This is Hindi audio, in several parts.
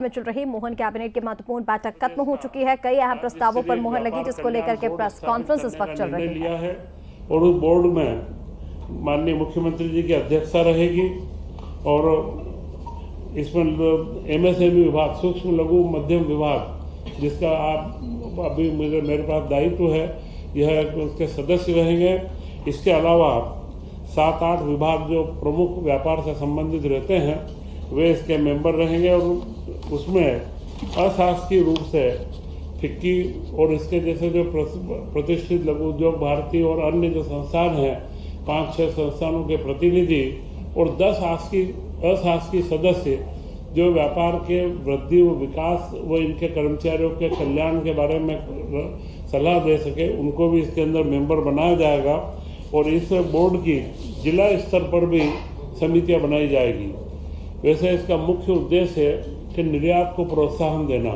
में चल रही मोहन कैबिनेट की महत्वपूर्ण बैठक खत्म हो चुकी है। कई अहम प्रस्तावों पर मुहर लगी, जिसको लेकर के प्रेस कॉन्फ्रेंस इस वक्त चल रही है। और उस बोर्ड में माननीय मुख्यमंत्री जी की अध्यक्षता रहेगी और इसमें MSME विभाग, सूक्ष्म लघु मध्यम विभाग, जिसका आप अभी मेरे पास दायित्व है, यह उसके सदस्य रहेंगे। इसके अलावा 7-8 विभाग जो प्रमुख व्यापार से संबंधित रहते हैं वे इसके मेंबर रहेंगे और उसमें अशासकीय रूप से फिक्की और इसके जैसे जो प्रतिष्ठित लघु उद्योग भारती और अन्य जो संस्थान हैं, 5-6 संस्थानों के प्रतिनिधि और 10 अशासकीय सदस्य जो व्यापार के वृद्धि व विकास व इनके कर्मचारियों के कल्याण के बारे में सलाह दे सके, उनको भी इसके अंदर मेंबर बनाया जाएगा। और इस बोर्ड की जिला स्तर पर भी समितियां बनाई जाएगी। वैसे इसका मुख्य उद्देश्य है कि निर्यात को प्रोत्साहन देना।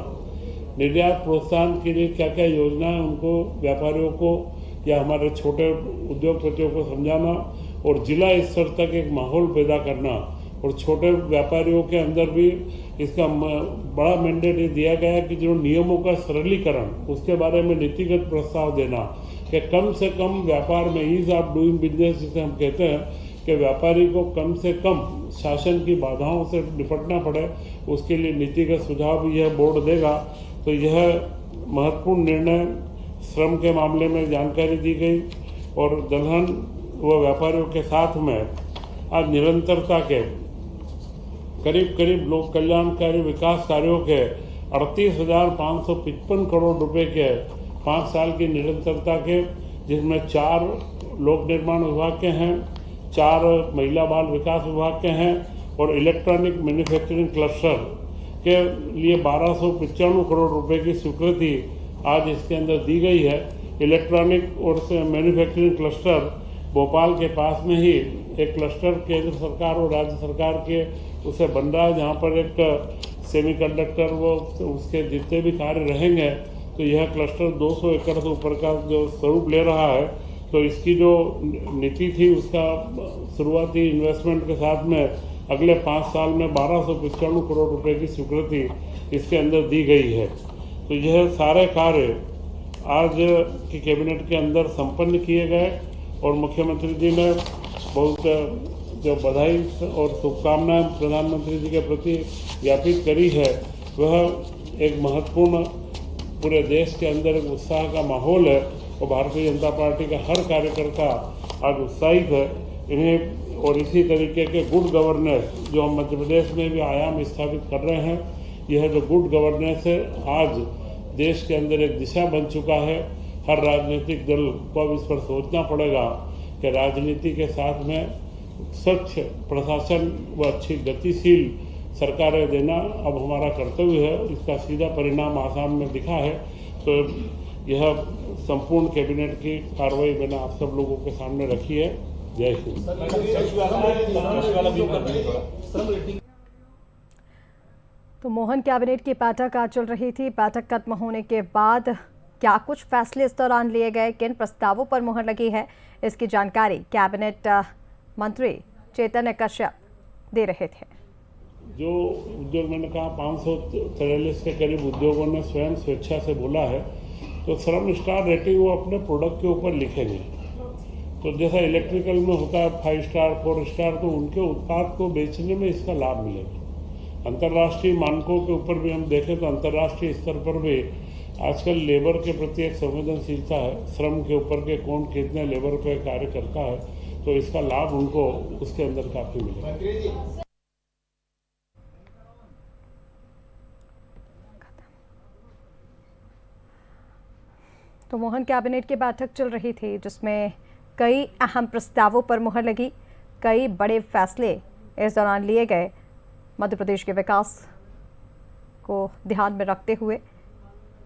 निर्यात प्रोत्साहन के लिए क्या क्या योजनाएं उनको, व्यापारियों को या हमारे छोटे उद्योगपतियों को समझाना और जिला स्तर तक एक माहौल पैदा करना। और छोटे व्यापारियों के अंदर भी इसका बड़ा मैंडेट ये दिया गया है कि जो नियमों का सरलीकरण, उसके बारे में नीतिगत प्रस्ताव देना कि कम से कम व्यापार में ईज ऑफ डूइंग बिजनेस जिसे हम कहते हैं कि व्यापारी को कम से कम शासन की बाधाओं से निपटना पड़े, उसके लिए नीतिगत सुझाव भी यह बोर्ड देगा। तो यह महत्वपूर्ण निर्णय श्रम के मामले में जानकारी दी गई और दलहन व व्यापारियों के साथ में आज निरंतरता के करीब लोक कल्याणकारी विकास कार्यों के 38,555 करोड़ रुपए के 5 साल की निरंतरता के, जिसमें 4 लोक निर्माण विभाग के हैं, 4 महिला बाल विकास विभाग के हैं और इलेक्ट्रॉनिक मैन्युफैक्चरिंग क्लस्टर के लिए 1295 करोड़ रुपए की स्वीकृति आज इसके अंदर दी गई है। इलेक्ट्रॉनिक और मैन्युफैक्चरिंग क्लस्टर भोपाल के पास में ही एक क्लस्टर केंद्र सरकार और राज्य सरकार के उसे बन रहा है, जहाँ पर एक सेमीकंडक्टर वो उसके जितने भी कार्य रहेंगे, तो यह क्लस्टर 200 एकड़ से ऊपर का जो स्वरूप ले रहा है। तो इसकी जो नीति थी उसका शुरुआती इन्वेस्टमेंट के साथ में अगले 5 साल में 1295 करोड़ रुपए की स्वीकृति इसके अंदर दी गई है। तो यह सारे कार्य आज की कैबिनेट के अंदर संपन्न किए गए और मुख्यमंत्री जी ने बहुत जो बधाई और शुभकामनाएं प्रधानमंत्री जी के प्रति ज्ञापित करी है, वह एक महत्वपूर्ण पूरे देश के अंदर एक उत्साह का माहौल है और भारतीय जनता पार्टी का हर कार्यकर्ता आज उत्साहित है इन्हें। और इसी तरीके के गुड गवर्नेंस जो हम मध्य प्रदेश में भी आयाम स्थापित कर रहे हैं, यह जो गुड गवर्नेंस है आज देश के अंदर एक दिशा बन चुका है। हर राजनीतिक दल को अब इस पर सोचना पड़ेगा कि राजनीति के साथ में स्वच्छ प्रशासन व अच्छी गतिशील सरकारें देना अब हमारा कर्तव्य है। इसका सीधा परिणाम आसाम में दिखा है। तो यह संपूर्ण कैबिनेट की कार्रवाई मैंने आप सब लोगों के सामने रखी है। जय हिंद। तो मोहन कैबिनेट की बैठक आज चल रही थी। बैठक खत्म होने के बाद क्या कुछ फैसले इस दौरान लिए गए, किन प्रस्तावों पर मुहर लगी है, इसकी जानकारी कैबिनेट मंत्री चैतन्य कश्यप दे रहे थे। जो उद्योग मैंने कहा 543 के करीब उद्योगों ने स्वयं स्वेच्छा से बोला है, तो श्रम स्टार रेटिंग वो अपने प्रोडक्ट के ऊपर लिखेंगे। तो जैसा इलेक्ट्रिकल में होता है 5 स्टार 4 स्टार, तो उनके उत्पाद को बेचने में इसका लाभ मिलेगा। अंतर्राष्ट्रीय मानकों के ऊपर भी हम देखें तो अंतर्राष्ट्रीय स्तर पर भी आजकल लेबर के प्रति एक संवेदनशीलता है, श्रम के ऊपर के कौन कितने लेबर पे कार्य करता है, तो इसका लाभ उनको उसके अंदर काफी मिलेगा। तो मोहन कैबिनेट की बैठक चल रही थी जिसमें कई अहम प्रस्तावों पर मुहर लगी, कई बड़े फैसले इस दौरान लिए गए। मध्य प्रदेश के विकास को ध्यान में रखते हुए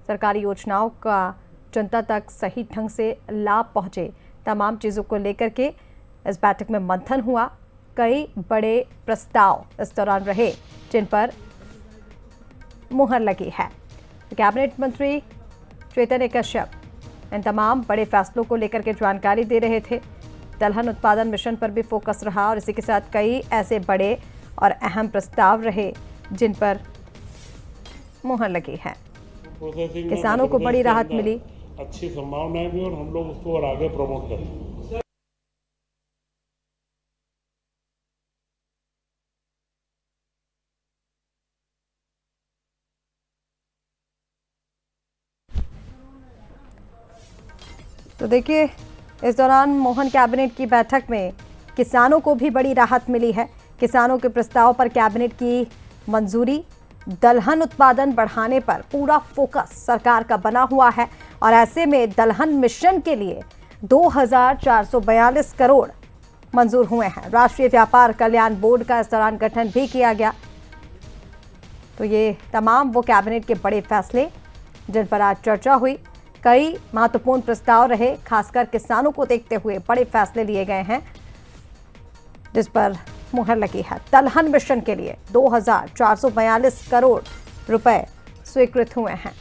सरकारी योजनाओं का जनता तक सही ढंग से लाभ पहुंचे, तमाम चीज़ों को लेकर के इस बैठक में मंथन हुआ। कई बड़े प्रस्ताव इस दौरान रहे जिन पर मुहर लगी है। कैबिनेट मंत्री चैतन्य कश्यप इन तमाम बड़े फैसलों को लेकर के जानकारी दे रहे थे। दलहन उत्पादन मिशन पर भी फोकस रहा और इसी के साथ कई ऐसे बड़े और अहम प्रस्ताव रहे जिन पर मुहर लगी है। प्रोसेसिंग किसानों को बड़ी राहत मिली। अच्छी संभावनाएं भी और हम लोग उसको और आगे प्रमोट करें। तो देखिए, इस दौरान मोहन कैबिनेट की बैठक में किसानों को भी बड़ी राहत मिली है। किसानों के प्रस्ताव पर कैबिनेट की मंजूरी। दलहन उत्पादन बढ़ाने पर पूरा फोकस सरकार का बना हुआ है और ऐसे में दलहन मिशन के लिए 2442 करोड़ मंजूर हुए हैं। राष्ट्रीय व्यापार कल्याण बोर्ड का इस दौरान गठन भी किया गया। तो ये तमाम वो कैबिनेट के बड़े फैसले जिन पर आज चर्चा हुई। कई महत्वपूर्ण प्रस्ताव रहे, खासकर किसानों को देखते हुए बड़े फैसले लिए गए हैं जिस पर मुहर लगी है। दलहन मिशन के लिए 2442 करोड़ रुपए स्वीकृत हुए हैं।